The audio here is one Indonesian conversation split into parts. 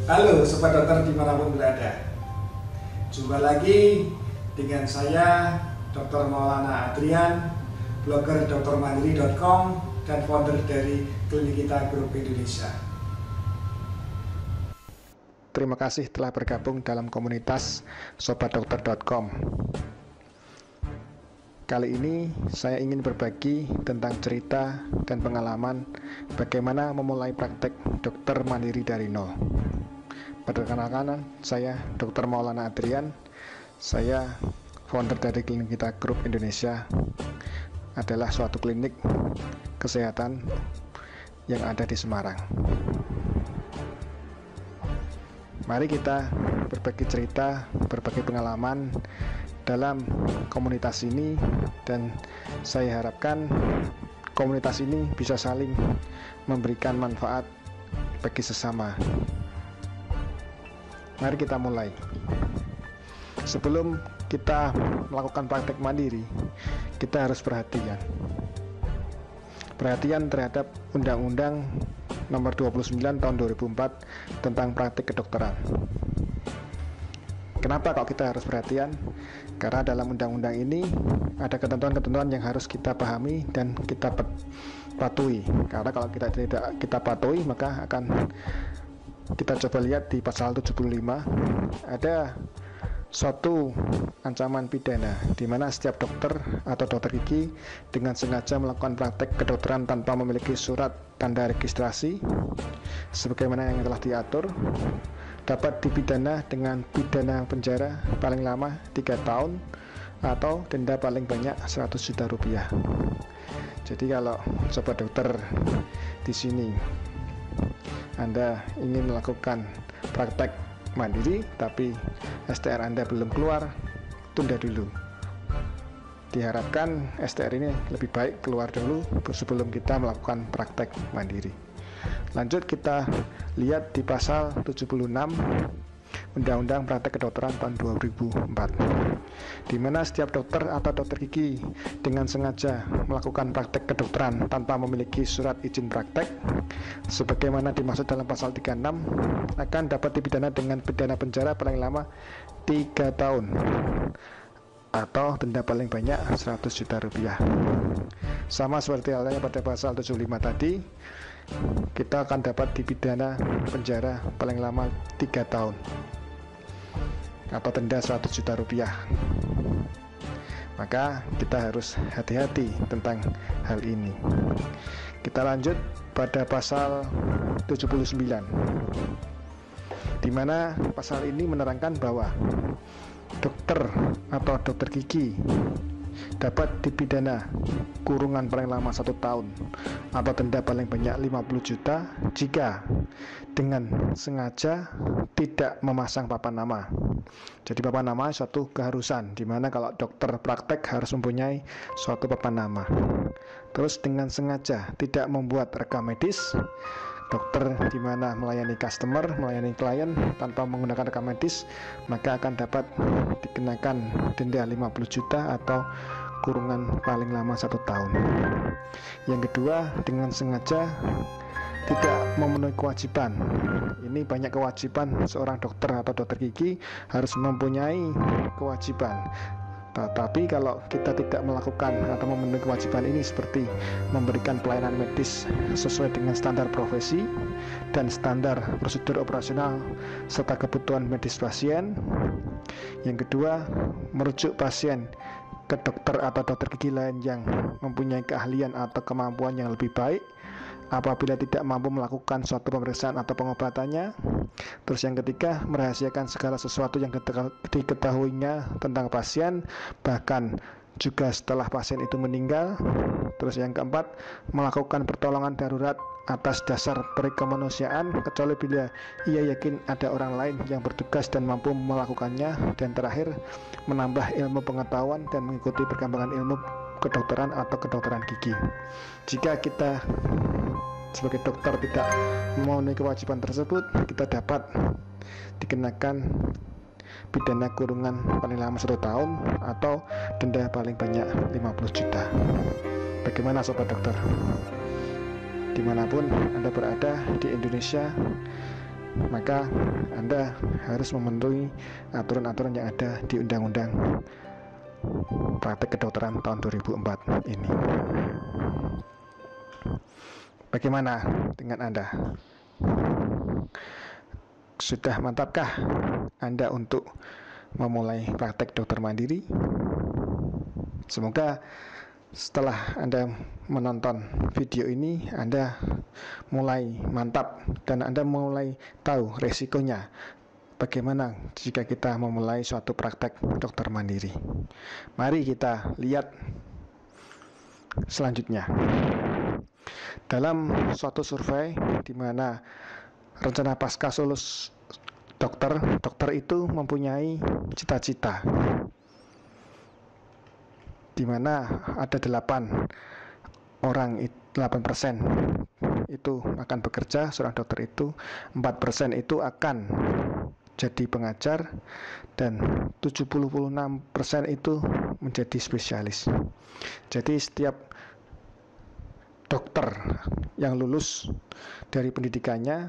Halo Sobat Dokter dimanapun berada. Jumpa lagi dengan saya Dr. Maulana Adrian, blogger drmandiri.com dan founder dari Klinik Kita Group Indonesia. Terima kasih telah bergabung dalam komunitas sobatdokter.com. Kali ini saya ingin berbagi tentang cerita dan pengalaman bagaimana memulai praktek dokter mandiri dari nol. Perkenalkan, saya Dr. Maulana Adrian. Saya founder dari Klinik Kita Group Indonesia, adalah suatu klinik kesehatan yang ada di Semarang. Mari kita berbagi cerita, berbagi pengalaman dalam komunitas ini, dan saya harapkan komunitas ini bisa saling memberikan manfaat bagi sesama. Mari kita mulai. Sebelum kita melakukan praktek mandiri, kita harus perhatian terhadap Undang-Undang Nomor 29 Tahun 2004 tentang praktik kedokteran. Kenapa kok kita harus perhatian? Karena dalam undang-undang ini ada ketentuan-ketentuan yang harus kita pahami dan kita patuhi. Karena kalau kita tidak kita patuhi, maka akan kita coba lihat di pasal 75, ada suatu ancaman pidana di mana setiap dokter atau dokter gigi dengan sengaja melakukan praktek kedokteran tanpa memiliki surat tanda registrasi sebagaimana yang telah diatur dapat dipidana dengan pidana penjara paling lama 3 tahun atau denda paling banyak 100 juta rupiah. Jadi kalau sobat dokter di sini Anda ingin melakukan praktek mandiri tapi STR Anda belum keluar, tunda dulu. Diharapkan STR ini lebih baik keluar dulu sebelum kita melakukan praktek mandiri. Lanjut kita lihat di pasal 76 Undang-Undang Praktek Kedokteran tahun 2004, di mana setiap dokter atau dokter gigi dengan sengaja melakukan praktek kedokteran tanpa memiliki surat izin praktek sebagaimana dimaksud dalam pasal 36 akan dapat dipidana dengan pidana penjara paling lama 3 tahun atau denda paling banyak 100 juta rupiah. Sama seperti halnya pada pasal 75 tadi, kita akan dapat dipidana penjara paling lama 3 tahun atau denda 100 juta rupiah. Maka kita harus hati-hati tentang hal ini. Kita lanjut pada pasal 79, di mana pasal ini menerangkan bahwa dokter atau dokter gigi dapat dipidana kurungan paling lama 1 tahun atau denda paling banyak 50 juta jika dengan sengaja tidak memasang papan nama. Jadi papan nama suatu keharusan, di mana kalau dokter praktek harus mempunyai suatu papan nama. Terus dengan sengaja tidak membuat rekam medis, dokter di mana melayani customer, melayani klien tanpa menggunakan rekam medis, maka akan dapat dikenakan denda 50 juta atau kurungan paling lama 1 tahun. Yang kedua, dengan sengaja tidak memenuhi kewajiban. Ini banyak kewajiban seorang dokter atau dokter gigi harus mempunyai kewajiban. Tetapi kalau kita tidak melakukan atau memenuhi kewajiban ini seperti memberikan pelayanan medis sesuai dengan standar profesi dan standar prosedur operasional serta kebutuhan medis pasien. Yang kedua, merujuk pasien ke dokter atau dokter gigi lain yang mempunyai keahlian atau kemampuan yang lebih baik apabila tidak mampu melakukan suatu pemeriksaan atau pengobatannya. Terus yang ketiga, merahasiakan segala sesuatu yang diketahuinya tentang pasien, bahkan juga setelah pasien itu meninggal. Terus yang keempat, melakukan pertolongan darurat atas dasar perikemanusiaan kecuali bila ia yakin ada orang lain yang bertugas dan mampu melakukannya. Dan terakhir, menambah ilmu pengetahuan dan mengikuti perkembangan ilmu kedokteran atau kedokteran gigi. Jika kita sebagai dokter tidak memenuhi kewajiban tersebut, kita dapat dikenakan pidana kurungan paling lama 1 tahun atau denda paling banyak 50 juta. Bagaimana sobat dokter? Dimanapun Anda berada di Indonesia, maka Anda harus memenuhi aturan-aturan yang ada di Undang-Undang Praktek Kedokteran tahun 2004 ini. Bagaimana dengan Anda? Sudah mantapkah Anda untuk memulai praktek dokter mandiri? Semoga setelah Anda menonton video ini, Anda mulai mantap dan Anda mulai tahu resikonya bagaimana jika kita memulai suatu praktek dokter mandiri. Mari kita lihat selanjutnya. Dalam suatu survei di mana rencana pasca lulus dokter itu mempunyai cita-cita, di mana ada 8% itu akan bekerja, seorang dokter itu 4% itu akan jadi pengajar, dan 76% itu menjadi spesialis. Jadi setiap dokter yang lulus dari pendidikannya,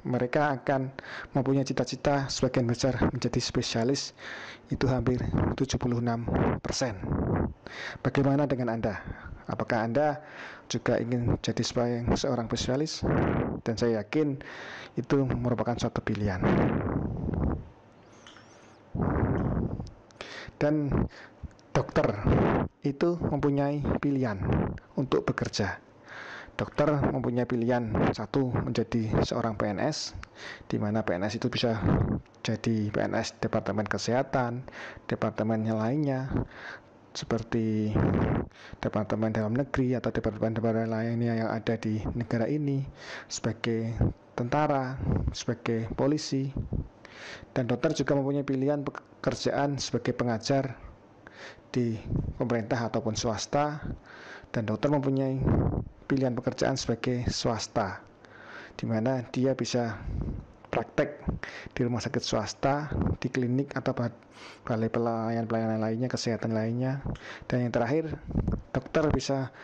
mereka akan mempunyai cita-cita sebagian besar menjadi spesialis, itu hampir 76%. Bagaimana dengan Anda? Apakah Anda juga ingin jadi seorang spesialis? Dan saya yakin itu merupakan suatu pilihan. Dan dokter itu mempunyai pilihan untuk bekerja. Dokter mempunyai pilihan, satu, menjadi seorang PNS, di mana PNS itu bisa jadi PNS Departemen Kesehatan, departemen yang lainnya, seperti Departemen Dalam Negeri atau departemen lainnya yang ada di negara ini, sebagai tentara, sebagai polisi. Dan dokter juga mempunyai pilihan pekerjaan sebagai pengajar di pemerintah ataupun swasta, dan dokter mempunyai pilihan pekerjaan sebagai swasta, di mana dia bisa praktek di rumah sakit swasta, di klinik atau balai pelayanan lainnya, kesehatan lainnya. Dan yang terakhir, dokter bisa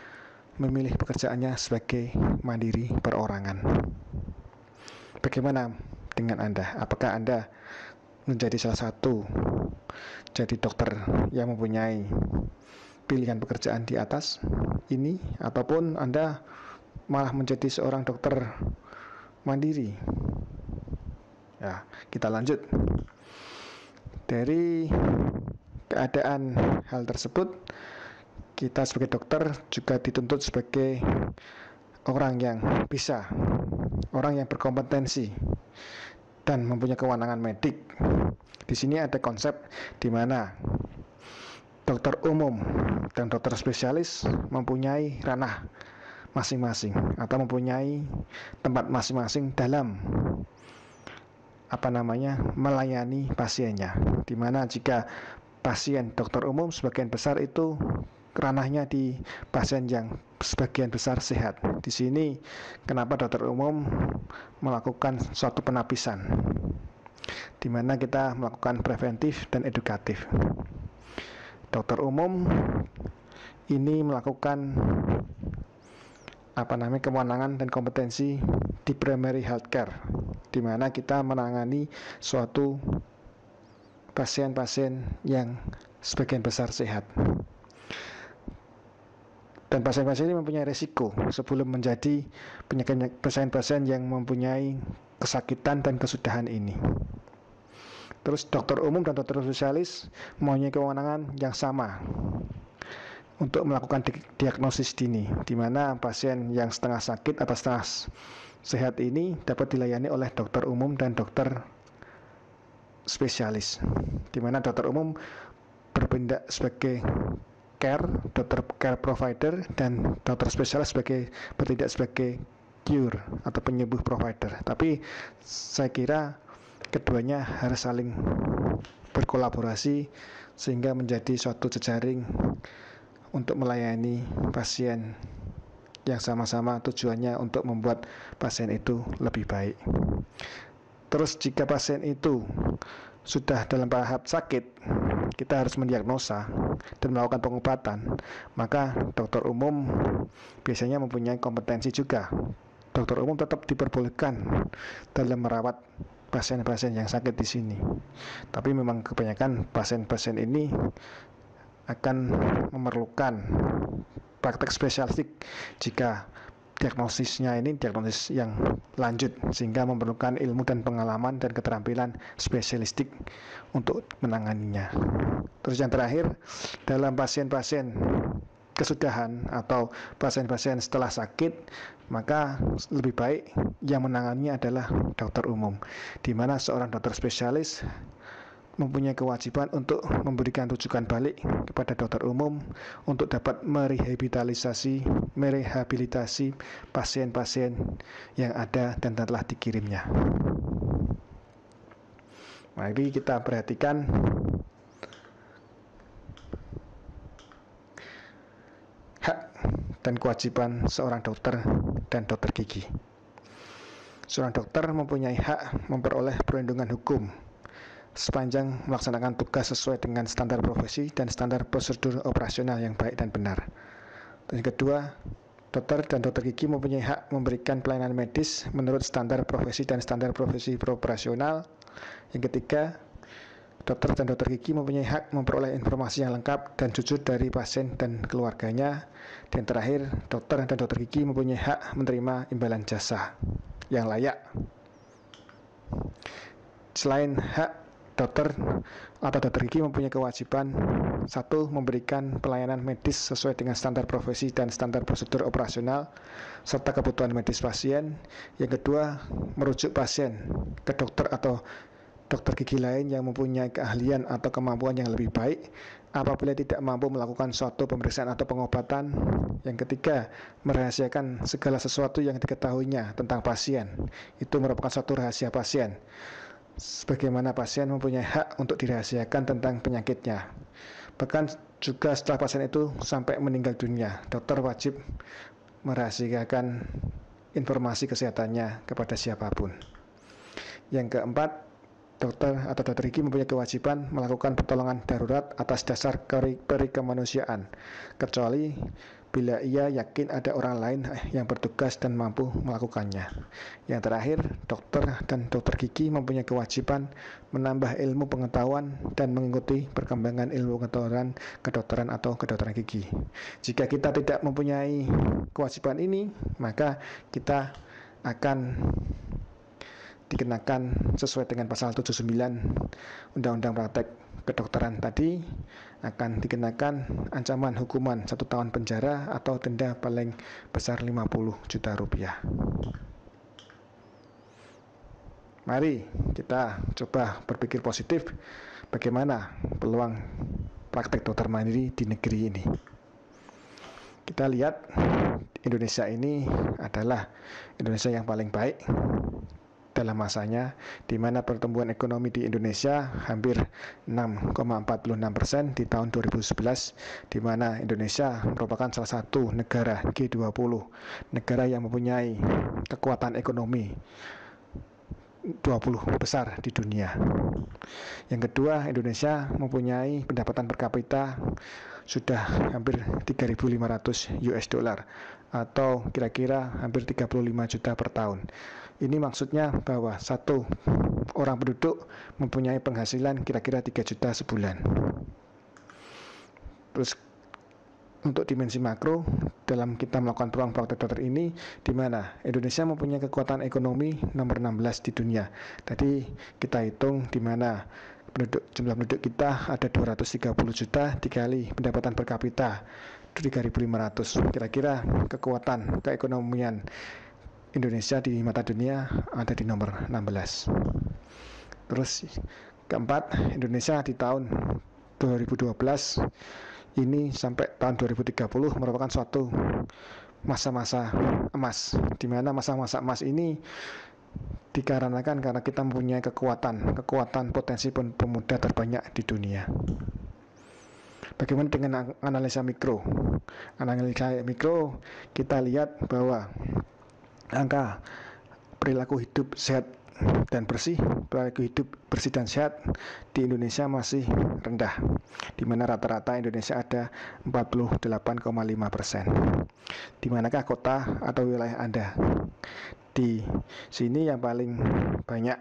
memilih pekerjaannya sebagai mandiri perorangan. Bagaimana dengan Anda? Apakah Anda menjadi salah satu jadi dokter yang mempunyai pilihan pekerjaan di atas ini, ataupun Anda malah menjadi seorang dokter mandiri? Ya, kita lanjut. Dari keadaan hal tersebut, kita sebagai dokter juga dituntut sebagai orang yang bisa, orang yang berkompetensi dan mempunyai kewenangan medik. Di sini ada konsep di mana dokter umum dan dokter spesialis mempunyai ranah masing-masing atau mempunyai tempat masing-masing dalam melayani pasiennya. Di mana jika pasien dokter umum sebagian besar itu ranahnya di pasien yang sebagian besar sehat. Di sini kenapa dokter umum melakukan suatu penapisan, di mana kita melakukan preventif dan edukatif. Dokter umum ini melakukan kewenangan dan kompetensi di primary healthcare, di mana kita menangani suatu pasien-pasien yang sebagian besar sehat. Dan pasien-pasien ini mempunyai risiko sebelum menjadi pasien-pasien yang mempunyai kesakitan dan kesudahan ini. Terus dokter umum dan dokter spesialis mempunyai kewenangan yang sama untuk melakukan diagnosis dini, di mana pasien yang setengah sakit atau setengah sehat ini dapat dilayani oleh dokter umum dan dokter spesialis, di mana dokter umum bertindak sebagai dokter care provider, dan dokter spesialis bertindak sebagai cure atau penyembuh provider. Tapi saya kira keduanya harus saling berkolaborasi sehingga menjadi suatu jejaring untuk melayani pasien yang sama-sama tujuannya untuk membuat pasien itu lebih baik. Terus jika pasien itu sudah dalam tahap sakit, kita harus mendiagnosa dan melakukan pengobatan, maka dokter umum biasanya mempunyai kompetensi juga dokter umum tetap diperbolehkan dalam merawat pasien-pasien yang sakit di sini. Tapi memang kebanyakan pasien-pasien ini akan memerlukan praktek spesialistik jika diagnosisnya ini diagnosis yang lanjut, sehingga memerlukan ilmu dan pengalaman dan keterampilan spesialistik untuk menanganinya. Terus yang terakhir, dalam pasien-pasien kesudahan atau pasien-pasien setelah sakit, maka lebih baik yang menanganinya adalah dokter umum, di mana seorang dokter spesialis mempunyai kewajiban untuk memberikan rujukan balik kepada dokter umum untuk dapat merehabilitasi pasien-pasien yang ada dan telah dikirimnya. Mari kita perhatikan hak dan kewajiban seorang dokter dan dokter gigi. Seorang dokter mempunyai hak memperoleh perlindungan hukum sepanjang melaksanakan tugas sesuai dengan standar profesi dan standar prosedur operasional yang baik dan benar. Dan yang kedua, dokter dan dokter gigi mempunyai hak memberikan pelayanan medis menurut standar profesi dan standar profesi operasional. Yang ketiga, dokter dan dokter gigi mempunyai hak memperoleh informasi yang lengkap dan jujur dari pasien dan keluarganya. Dan terakhir, dokter dan dokter gigi mempunyai hak menerima imbalan jasa yang layak. Selain hak, dokter atau dokter gigi mempunyai kewajiban: 1. Memberikan pelayanan medis sesuai dengan standar profesi dan standar prosedur operasional serta kebutuhan medis pasien. Yang kedua, merujuk pasien ke dokter atau dokter gigi lain yang mempunyai keahlian atau kemampuan yang lebih baik apabila tidak mampu melakukan suatu pemeriksaan atau pengobatan. Yang ketiga, merahasiakan segala sesuatu yang diketahuinya tentang pasien. Itu merupakan suatu rahasia pasien, sebagaimana pasien mempunyai hak untuk dirahasiakan tentang penyakitnya. Bahkan juga setelah pasien itu sampai meninggal dunia, dokter wajib merahasiakan informasi kesehatannya kepada siapapun. Yang keempat, dokter atau dokter gigi mempunyai kewajiban melakukan pertolongan darurat atas dasar perikemanusiaan, kecuali bila ia yakin ada orang lain yang bertugas dan mampu melakukannya. Yang terakhir, dokter dan dokter gigi mempunyai kewajiban menambah ilmu pengetahuan dan mengikuti perkembangan ilmu pengetahuan kedokteran atau kedokteran gigi. Jika kita tidak mempunyai kewajiban ini, maka kita akan dikenakan sesuai dengan pasal 79 Undang-Undang Praktek Kedokteran tadi, akan dikenakan ancaman hukuman 1 tahun penjara atau denda paling besar 50 juta rupiah. Mari kita coba berpikir positif bagaimana peluang praktek dokter mandiri di negeri ini. Kita lihat Indonesia ini adalah Indonesia yang paling baik dalam masanya, di mana pertumbuhan ekonomi di Indonesia hampir 6,46% di tahun 2011, di mana Indonesia merupakan salah satu negara G20, negara yang mempunyai kekuatan ekonomi 20 besar di dunia. Yang kedua, Indonesia mempunyai pendapatan per kapita sudah hampir 3.500 US dollar atau kira-kira hampir 35 juta per tahun. Ini maksudnya bahwa satu orang penduduk mempunyai penghasilan kira-kira 3 juta sebulan. Terus untuk dimensi makro, dalam kita melakukan peluang praktek dokter ini, di mana Indonesia mempunyai kekuatan ekonomi nomor 16 di dunia. Tadi kita hitung di mana jumlah penduduk kita ada 230 juta dikali pendapatan per kapita 3.500. Kira-kira kekuatan keekonomian Indonesia di mata dunia ada di nomor 16. Terus keempat, Indonesia di tahun 2012 ini sampai tahun 2030 merupakan suatu masa-masa emas, di mana masa-masa emas ini dikarenakan karena kita mempunyai kekuatan potensi pemuda terbanyak di dunia. Bagaimana dengan analisa mikro? Analisa mikro kita lihat bahwa angka perilaku hidup sehat dan bersih, perilaku hidup bersih dan sehat di Indonesia masih rendah, di mana rata-rata Indonesia ada 48,5%. Di manakah kota atau wilayah Anda? Di sini yang paling banyak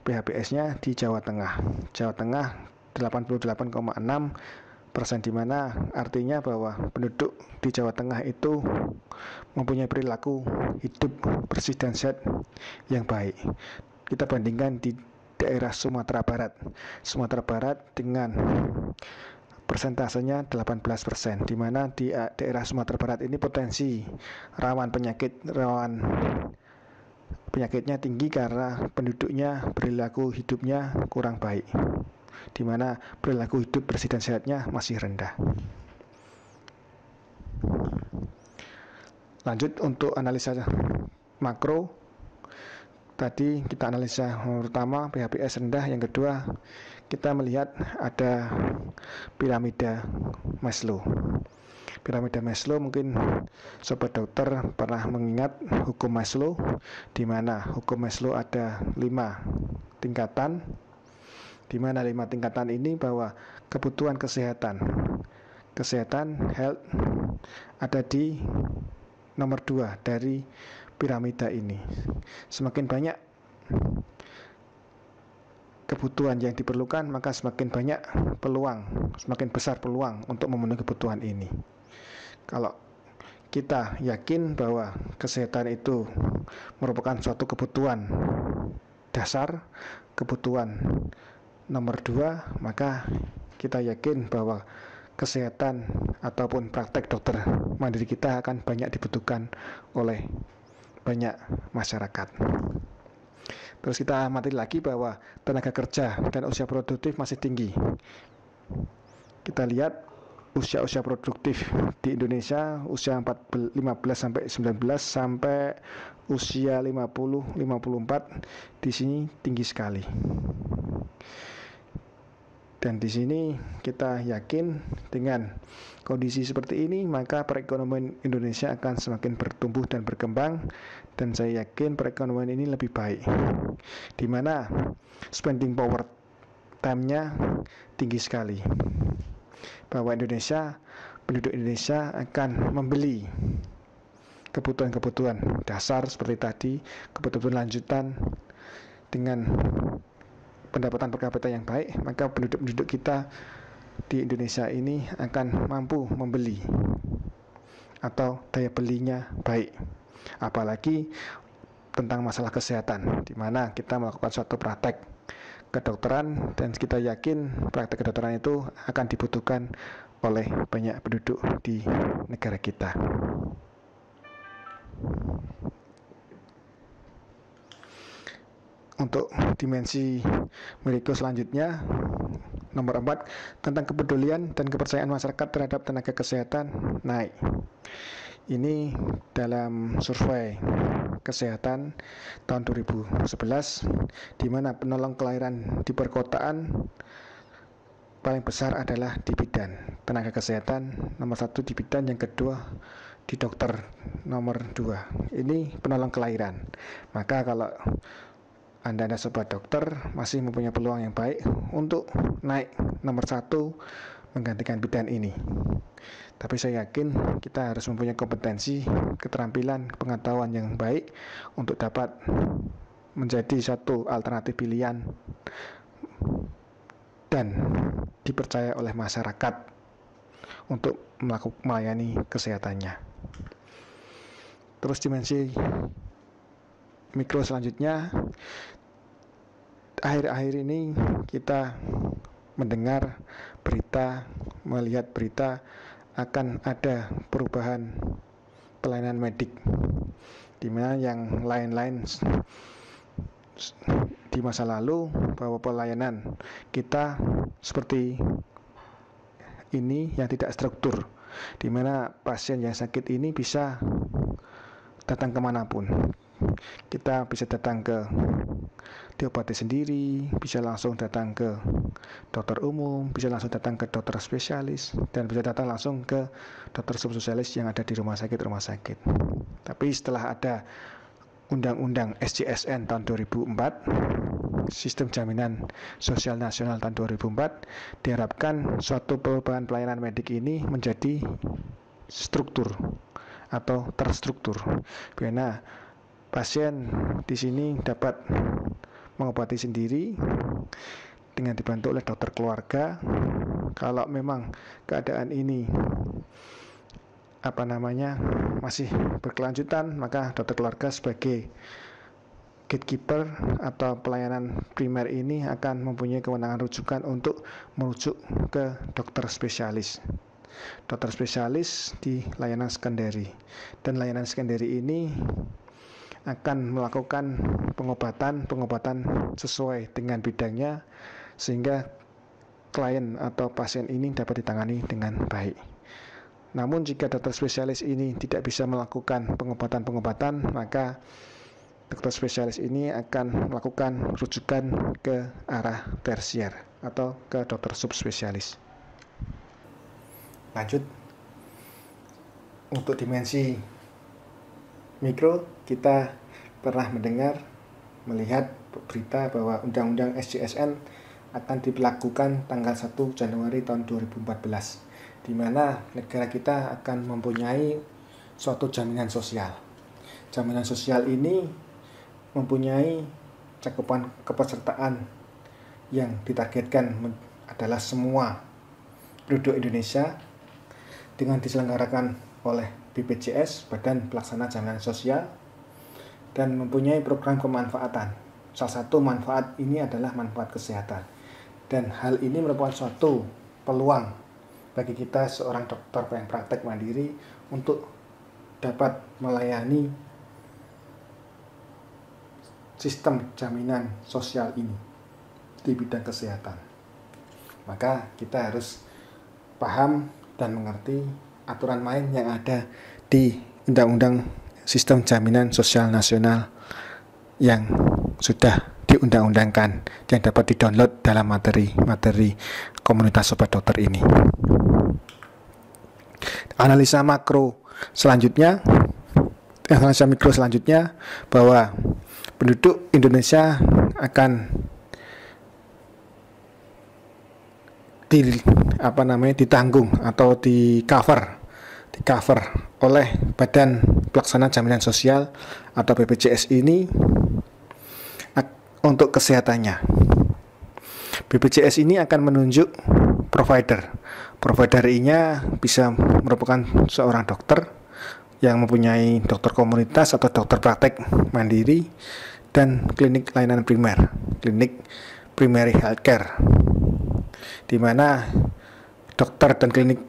PHBS-nya di Jawa Tengah. Jawa Tengah 88,6%, di mana artinya bahwa penduduk di Jawa Tengah itu mempunyai perilaku hidup bersih dan sehat yang baik. Kita bandingkan di daerah Sumatera Barat. Sumatera Barat dengan persentasenya 18%, di mana di daerah Sumatera Barat ini potensi rawan penyakitnya tinggi karena penduduknya perilaku hidupnya kurang baik, di mana perilaku hidup bersih dan sehatnya masih rendah. Lanjut untuk analisa makro. Tadi kita analisa pertama PHBS rendah, yang kedua kita melihat ada piramida Maslow. Piramida Maslow, mungkin sobat dokter pernah mengingat hukum Maslow, di mana hukum Maslow ada 5 tingkatan, di mana 5 tingkatan ini bahwa kebutuhan kesehatan health ada di nomor 2 dari piramida ini. Semakin banyak kebutuhan yang diperlukan, maka semakin besar peluang untuk memenuhi kebutuhan ini. Kalau kita yakin bahwa kesehatan itu merupakan suatu kebutuhan dasar, kebutuhan nomor 2, maka kita yakin bahwa kesehatan ataupun praktek dokter mandiri kita akan banyak dibutuhkan oleh banyak masyarakat. Terus kita amati lagi bahwa tenaga kerja dan usia produktif masih tinggi. Kita lihat usia produktif di Indonesia, usia 15 sampai 19 sampai usia 50-54 di sini tinggi sekali. Dan di sini kita yakin dengan kondisi seperti ini, maka perekonomian Indonesia akan semakin bertumbuh dan berkembang, dan saya yakin perekonomian ini lebih baik, di mana spending power time-nya tinggi sekali, bahwa penduduk Indonesia akan membeli kebutuhan-kebutuhan dasar seperti tadi, kebutuhan lanjutan dengan pendapatan per kapita yang baik, maka penduduk kita di Indonesia ini akan mampu membeli atau daya belinya baik. Apalagi tentang masalah kesehatan, di mana kita melakukan suatu praktek kedokteran, dan kita yakin praktek kedokteran itu akan dibutuhkan oleh banyak penduduk di negara kita. Untuk dimensi berikut selanjutnya, nomor 4, tentang kepedulian dan kepercayaan masyarakat terhadap tenaga kesehatan naik. Ini dalam survei kesehatan tahun 2011, di mana penolong kelahiran di perkotaan paling besar adalah di bidan tenaga kesehatan, nomor 1 di bidan, yang kedua di dokter, nomor 2 ini penolong kelahiran. Maka kalau Anda sobat dokter masih mempunyai peluang yang baik untuk naik nomor 1 menggantikan bidan ini. Tapi saya yakin kita harus mempunyai kompetensi, keterampilan, pengetahuan yang baik untuk dapat menjadi satu alternatif pilihan dan dipercaya oleh masyarakat untuk melayani kesehatannya. Terus dimensi mikro selanjutnya, akhir-akhir ini kita mendengar berita, melihat berita akan ada perubahan pelayanan medik, di mana yang lain-lain di masa lalu bahwa pelayanan kita seperti ini yang tidak struktur, di mana pasien yang sakit ini bisa datang kemanapun. Kita bisa datang ke diobati sendiri, bisa langsung datang ke dokter umum, bisa langsung datang ke dokter spesialis, dan bisa datang langsung ke dokter subspesialis yang ada di rumah sakit. Tapi setelah ada Undang-Undang SJSN tahun 2004, Sistem Jaminan Sosial Nasional tahun 2004, diharapkan suatu perubahan pelayanan medik ini menjadi struktur atau terstruktur. Karena pasien di sini dapat mengobati sendiri dengan dibantu oleh dokter keluarga. Kalau memang keadaan ini masih berkelanjutan, maka dokter keluarga sebagai gatekeeper atau pelayanan primer ini akan mempunyai kewenangan rujukan untuk merujuk ke dokter spesialis. Dokter spesialis di layanan sekunderi, dan layanan sekunderi ini akan melakukan pengobatan sesuai dengan bidangnya sehingga klien atau pasien ini dapat ditangani dengan baik. Namun jika dokter spesialis ini tidak bisa melakukan pengobatan, maka dokter spesialis ini akan melakukan rujukan ke arah tersier atau ke dokter subspesialis. Lanjut, untuk dimensi mikro, kita pernah melihat berita bahwa Undang-Undang SJSN akan diberlakukan tanggal 1 Januari tahun 2014, di mana negara kita akan mempunyai suatu jaminan sosial. Jaminan sosial ini mempunyai cakupan kepesertaan yang ditargetkan adalah semua penduduk Indonesia dengan diselenggarakan oleh BPJS, Badan Pelaksana Jaminan Sosial, dan mempunyai program kemanfaatan. Salah satu manfaat ini adalah manfaat kesehatan, dan hal ini merupakan suatu peluang bagi kita seorang dokter yang praktek mandiri untuk dapat melayani sistem jaminan sosial ini di bidang kesehatan. Maka kita harus paham dan mengerti aturan main yang ada di Undang-Undang Sistem Jaminan Sosial Nasional yang sudah diundang-undangkan, yang dapat di-download dalam materi komunitas Sobat Dokter ini. Analisa mikro selanjutnya bahwa penduduk Indonesia akan ditanggung atau di cover oleh Badan Pelaksana Jaminan Sosial atau BPJS ini untuk kesehatannya. BPJS ini akan menunjuk provider-nya bisa merupakan seorang dokter yang mempunyai dokter komunitas atau dokter praktek mandiri dan klinik layanan primer, klinik primary healthcare, di mana dokter dan klinik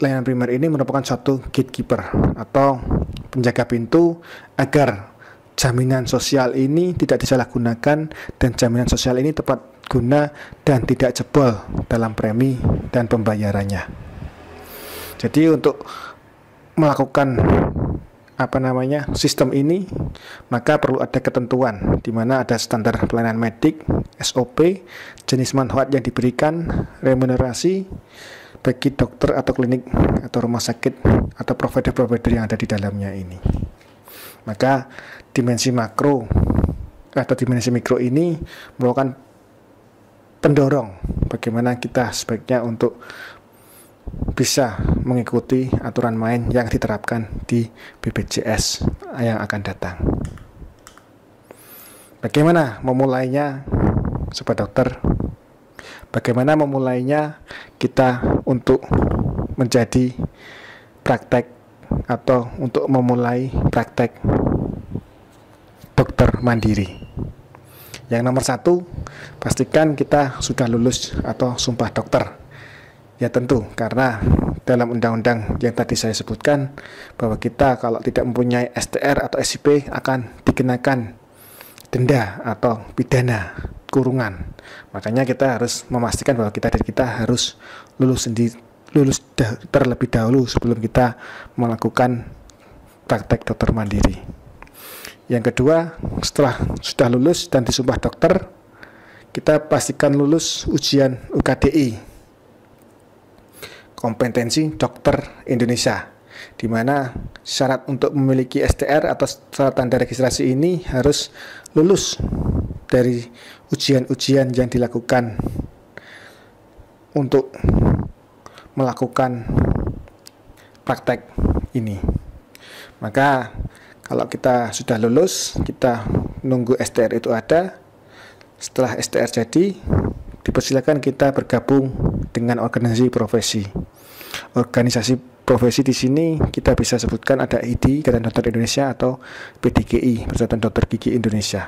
layanan primer ini merupakan suatu gatekeeper atau penjaga pintu agar jaminan sosial ini tidak disalahgunakan dan jaminan sosial ini tepat guna dan tidak jebol dalam premi dan pembayarannya. Jadi untuk melakukan sistem ini, maka perlu ada ketentuan di mana ada standar pelayanan medik, SOP, jenis manfaat yang diberikan, remunerasi bagi dokter atau klinik atau rumah sakit atau provider-provider yang ada di dalamnya ini. Maka dimensi makro atau dimensi mikro ini merupakan pendorong bagaimana kita sebaiknya untuk bisa mengikuti aturan main yang diterapkan di BPJS yang akan datang. Bagaimana memulainya, Sobat Dokter? Bagaimana memulainya kita untuk menjadi praktek atau untuk memulai praktek dokter mandiri? Yang nomor 1, pastikan kita sudah lulus atau sumpah dokter. Ya tentu, karena dalam undang-undang yang tadi saya sebutkan bahwa kita kalau tidak mempunyai STR atau SIP akan dikenakan denda atau pidana kurungan. Makanya kita harus memastikan bahwa diri kita harus lulus terlebih dahulu sebelum kita melakukan praktek dokter mandiri. Yang kedua, setelah sudah lulus dan disumpah dokter, kita pastikan lulus ujian UKDI, kompetensi dokter Indonesia, di mana syarat untuk memiliki STR atau surat tanda registrasi ini harus lulus dari ujian-ujian yang dilakukan untuk melakukan praktek ini. Maka kalau kita sudah lulus, kita nunggu STR itu ada. Setelah STR jadi, dipersilakan kita bergabung dengan organisasi profesi. Organisasi profesi di sini kita bisa sebutkan ada ID, Ikatan Dokter Indonesia, atau PDGI, Persatuan Dokter Gigi Indonesia.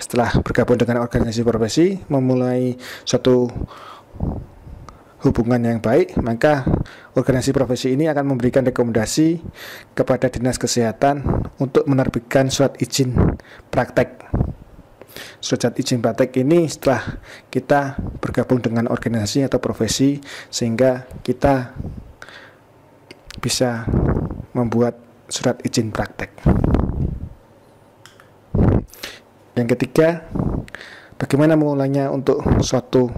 Setelah bergabung dengan organisasi profesi, memulai suatu hubungan yang baik, maka organisasi profesi ini akan memberikan rekomendasi kepada Dinas Kesehatan untuk menerbitkan surat izin praktek. Surat izin praktek ini setelah kita bergabung dengan organisasi atau profesi, sehingga kita bisa membuat surat izin praktek. Yang ketiga, bagaimana memulainya untuk suatu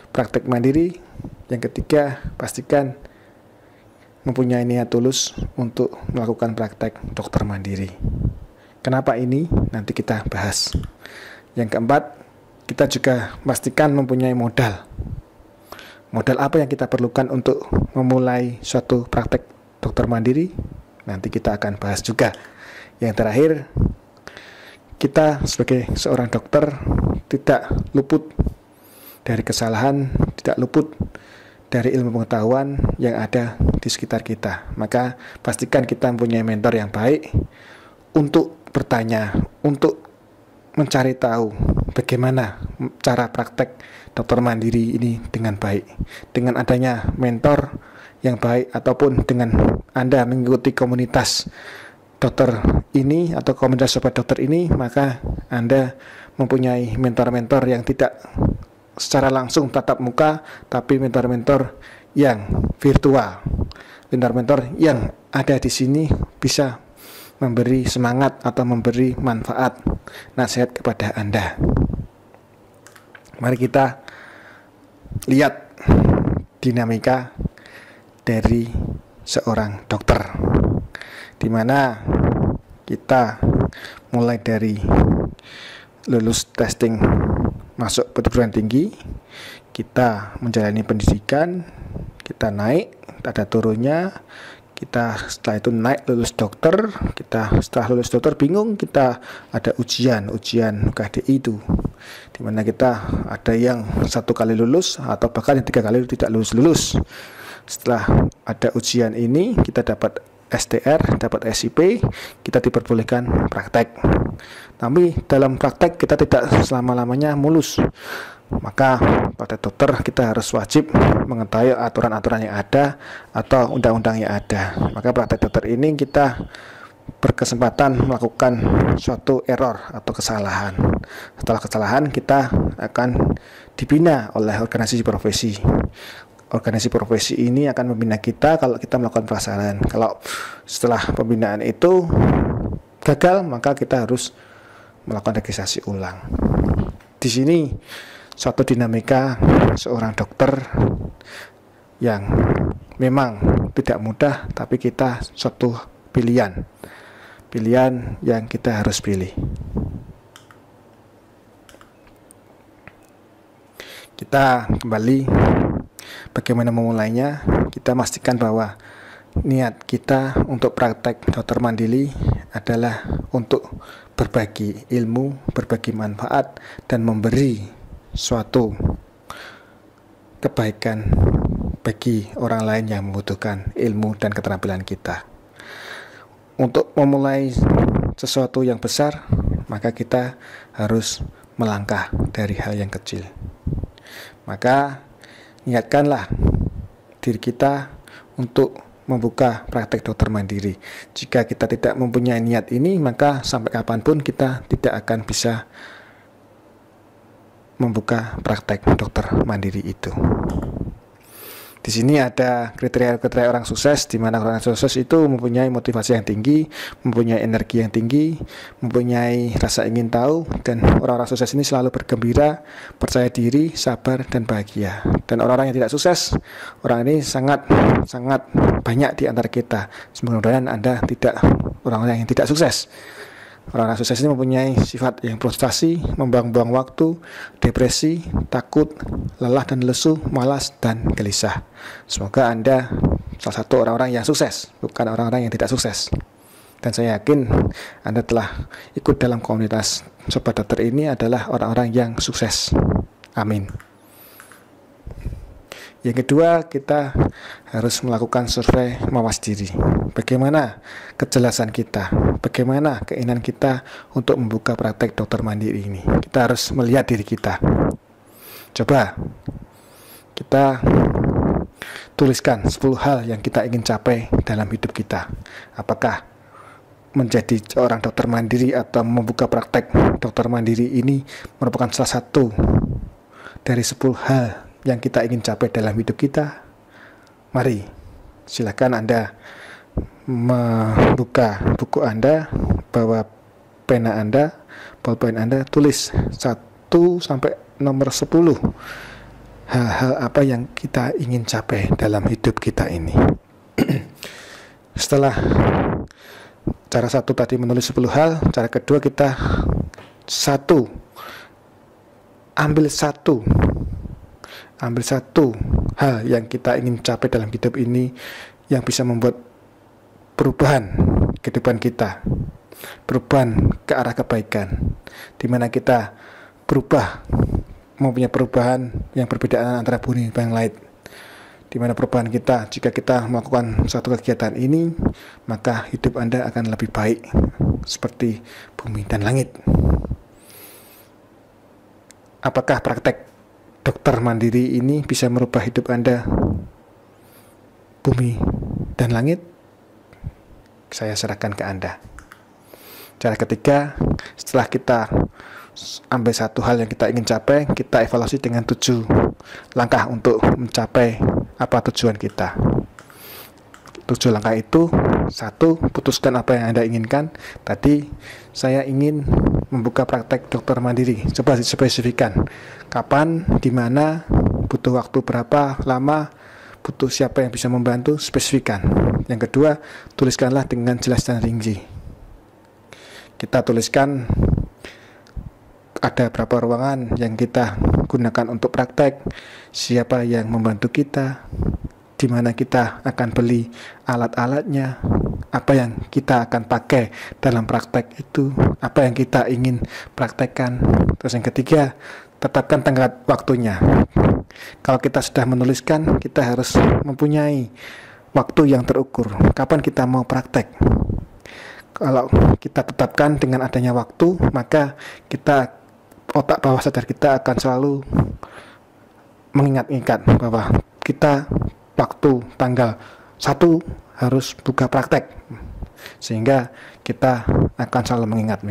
praktek mandiri? Yang ketiga, pastikan mempunyai niat tulus untuk melakukan praktek dokter mandiri. Kenapa ini? Nanti kita bahas. Yang keempat, kita juga pastikan mempunyai modal. Modal apa yang kita perlukan untuk memulai suatu praktek dokter mandiri? Nanti kita akan bahas juga. Yang terakhir, kita sebagai seorang dokter tidak luput dari kesalahan, tidak luput dari ilmu pengetahuan yang ada di sekitar kita. Maka pastikan kita mempunyai mentor yang baik untuk bertanya, untuk mencari tahu bagaimana cara praktek dokter mandiri ini dengan baik. Dengan adanya mentor yang baik ataupun dengan Anda mengikuti komunitas dokter ini atau komunitas sobat dokter ini, maka Anda mempunyai mentor-mentor yang tidak secara langsung tatap muka, tapi mentor-mentor yang virtual. Mentor-mentor yang ada di sini bisa memberi semangat atau memberi manfaat, nasihat kepada Anda. Mari kita lihat dinamika dari seorang dokter, di mana kita mulai dari lulus testing masuk perguruan tinggi, kita menjalani pendidikan, kita naik, ada turunnya, kita setelah itu naik lulus dokter, kita setelah lulus dokter bingung, kita ada ujian KDI itu, dimana kita ada yang 1 kali lulus atau bahkan yang 3 kali tidak lulus. Setelah ada ujian ini, kita dapat STR, dapat SIP, kita diperbolehkan praktek. Tapi dalam praktek kita tidak selama-lamanya mulus. Maka pada dokter kita harus wajib mengetahui aturan-aturan yang ada atau undang-undang yang ada. Maka praktek dokter ini kita berkesempatan melakukan suatu error atau kesalahan. Setelah kesalahan kita akan dibina oleh organisasi profesi. Organisasi profesi ini akan membina kita kalau kita melakukan kesalahan. Kalau setelah pembinaan itu gagal, maka kita harus melakukan registrasi ulang. Di sini suatu dinamika seorang dokter yang memang tidak mudah, tapi kita suatu pilihan yang kita harus pilih. Kita kembali bagaimana memulainya. Kita pastikan bahwa niat kita untuk praktek dokter mandiri adalah untuk berbagi ilmu, berbagi manfaat, dan memberi suatu kebaikan bagi orang lain yang membutuhkan ilmu dan keterampilan kita. Untuk memulai sesuatu yang besar, maka kita harus melangkah dari hal yang kecil. Maka niatkanlah diri kita untuk membuka praktek dokter mandiri. Jika kita tidak mempunyai niat ini, maka sampai kapanpun kita tidak akan bisa membuka praktek dokter mandiri itu. Di sini ada kriteria-kriteria orang sukses, di mana orang sukses itu mempunyai motivasi yang tinggi, mempunyai energi yang tinggi, mempunyai rasa ingin tahu, dan orang-orang sukses ini selalu bergembira, percaya diri, sabar, dan bahagia. Dan orang-orang yang tidak sukses, orang ini sangat banyak di antara kita. Mudah-mudahan Anda tidak orang-orang yang tidak sukses. Orang-orang sukses ini mempunyai sifat yang frustasi, membuang-buang waktu, depresi, takut, lelah dan lesu, malas, dan gelisah. Semoga Anda salah satu orang-orang yang sukses, bukan orang-orang yang tidak sukses. Dan saya yakin Anda telah ikut dalam komunitas Sobat Dokter ini adalah orang-orang yang sukses. Amin. Yang kedua, kita harus melakukan survei mawas diri. Bagaimana kejelasan kita? Bagaimana keinginan kita untuk membuka praktek dokter mandiri ini? Kita harus melihat diri kita. Coba kita tuliskan 10 hal yang kita ingin capai dalam hidup kita. Apakah menjadi seorang dokter mandiri atau membuka praktek dokter mandiri ini merupakan salah satu dari 10 hal yang kita ingin capai dalam hidup kita? Mari, silakan Anda membuka buku Anda, bawa pena Anda, pulpen Anda, tulis 1 sampai nomor 10 hal-hal apa yang kita ingin capai dalam hidup kita ini. Setelah cara satu tadi menulis 10 hal, cara kedua kita ambil satu hal yang kita ingin capai dalam hidup ini yang bisa membuat perubahan kehidupan kita, perubahan ke arah kebaikan, di mana kita mempunyai perubahan yang berbeda antara bumi dan langit. Di mana perubahan kita, jika kita melakukan suatu kegiatan ini, maka hidup Anda akan lebih baik seperti bumi dan langit. Apakah praktek dokter mandiri ini bisa merubah hidup Anda bumi dan langit? Saya serahkan ke Anda. Cara ketiga, setelah kita ambil satu hal yang kita ingin capai, kita evaluasi dengan 7 langkah untuk mencapai apa tujuan kita. 7 langkah itu: 1. Putuskan apa yang Anda inginkan. Tadi saya ingin membuka praktek dokter mandiri. Coba dispesifikan kapan, di mana, butuh waktu berapa lama, butuh siapa yang bisa membantu, spesifikan. Yang kedua, tuliskanlah dengan jelas dan rinci. Kita tuliskan ada berapa ruangan yang kita gunakan untuk praktek, siapa yang membantu kita, di mana kita akan beli alat-alatnya, apa yang kita akan pakai dalam praktek itu, apa yang kita ingin praktekkan. Terus yang ketiga, tetapkan tenggat waktunya. Kalau kita sudah menuliskan, kita harus mempunyai waktu yang terukur. Kapan kita mau praktek? Kalau kita tetapkan dengan adanya waktu, maka otak bawah sadar kita akan selalu mengingat-ingat bahwa kita waktu tanggal 1 harus buka praktek, sehingga kita akan selalu mengingat.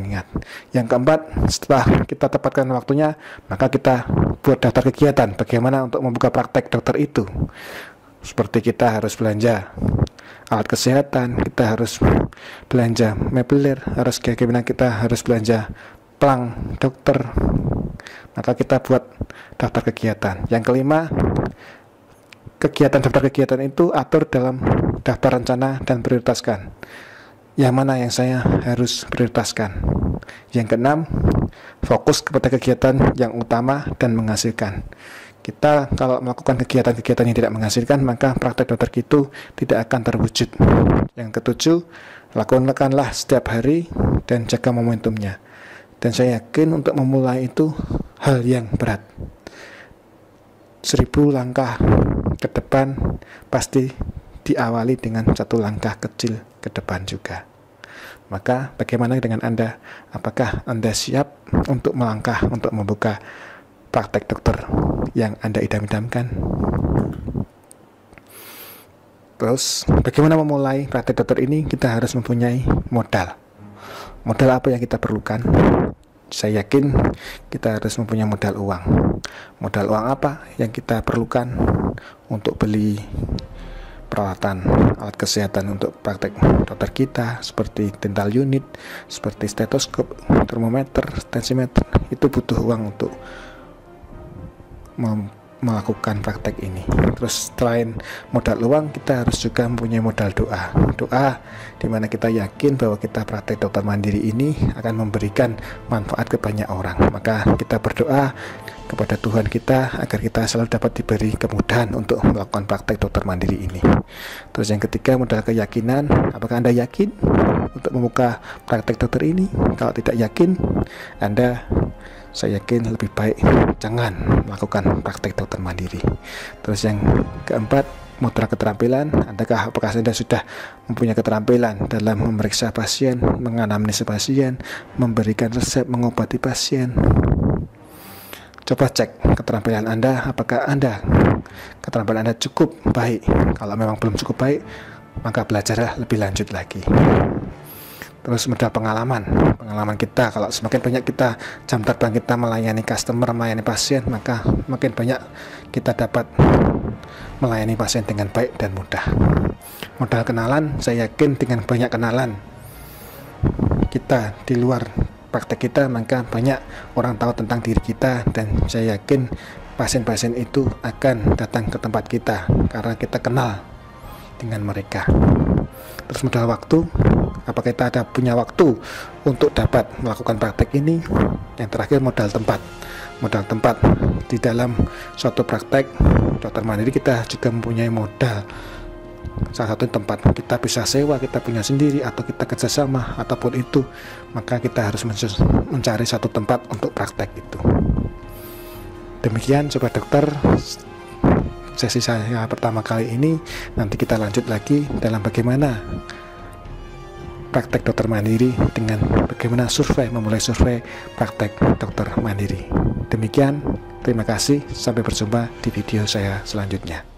Yang keempat, setelah kita tepatkan waktunya, maka kita buat daftar kegiatan bagaimana untuk membuka praktek dokter itu. Seperti kita harus belanja alat kesehatan, kita harus belanja meubilir, bagaimana kita harus belanja plang dokter, maka kita buat daftar kegiatan. Yang kelima, daftar kegiatan itu atur dalam daftar rencana dan prioritaskan. Yang mana yang saya harus prioritaskan. Yang keenam, fokus kepada kegiatan yang utama dan menghasilkan. Kita kalau melakukan kegiatan-kegiatan yang tidak menghasilkan, maka praktek dokter itu tidak akan terwujud. Yang ketujuh, lakukanlah setiap hari dan jaga momentumnya. Dan saya yakin untuk memulai itu hal yang berat. 1000 langkah ke depan pasti diawali dengan 1 langkah kecil ke depan juga. Maka bagaimana dengan Anda? Apakah Anda siap untuk melangkah, untuk membuka praktek dokter yang Anda idam-idamkan? Terus, bagaimana memulai praktek dokter ini? Kita harus mempunyai modal. Modal apa yang kita perlukan? saya yakin kita harus mempunyai modal uang. Modal uang apa yang kita perlukan untuk beli peralatan alat kesehatan untuk praktek dokter kita, seperti dental unit, seperti stetoskop, termometer, tensimeter. Itu butuh uang untuk melakukan praktek ini. Terus selain modal uang, kita harus juga mempunyai modal doa. Doa dimana kita yakin bahwa kita praktek dokter mandiri ini akan memberikan manfaat ke banyak orang. Maka kita berdoa kepada Tuhan kita agar kita selalu dapat diberi kemudahan untuk melakukan praktek dokter mandiri ini. Terus yang ketiga, modal keyakinan. Apakah Anda yakin untuk membuka praktek dokter ini? Kalau tidak yakin, saya yakin lebih baik jangan melakukan praktek dokter mandiri. Terus yang keempat, modal keterampilan. Apakah Anda sudah mempunyai keterampilan dalam memeriksa pasien, menganamnesis pasien, memberikan resep, mengobati pasien? Coba cek keterampilan Anda, apakah keterampilan Anda cukup baik. Kalau memang belum cukup baik, maka belajarlah lebih lanjut lagi. Terus modal pengalaman kita. Kalau semakin banyak kita jam terbang kita melayani customer, melayani pasien, maka makin banyak kita dapat melayani pasien dengan baik dan mudah. Modal kenalan, saya yakin dengan banyak kenalan kita di luar praktek kita, maka banyak orang tahu tentang diri kita, dan saya yakin pasien-pasien itu akan datang ke tempat kita karena kita kenal dengan mereka. Terus modal waktu, apakah kita punya waktu untuk dapat melakukan praktek ini? Yang terakhir, modal tempat di dalam suatu praktek dokter mandiri. Kita juga mempunyai modal, salah satu tempat. Kita bisa sewa, kita punya sendiri, atau kita kerjasama, ataupun itu, maka kita harus mencari satu tempat untuk praktek itu. Demikian sobat dokter, sesi saya pertama kali ini. Nanti kita lanjut lagi dalam bagaimana praktek dokter mandiri, dengan bagaimana memulai survei praktek dokter mandiri. Demikian, terima kasih, sampai berjumpa di video saya selanjutnya.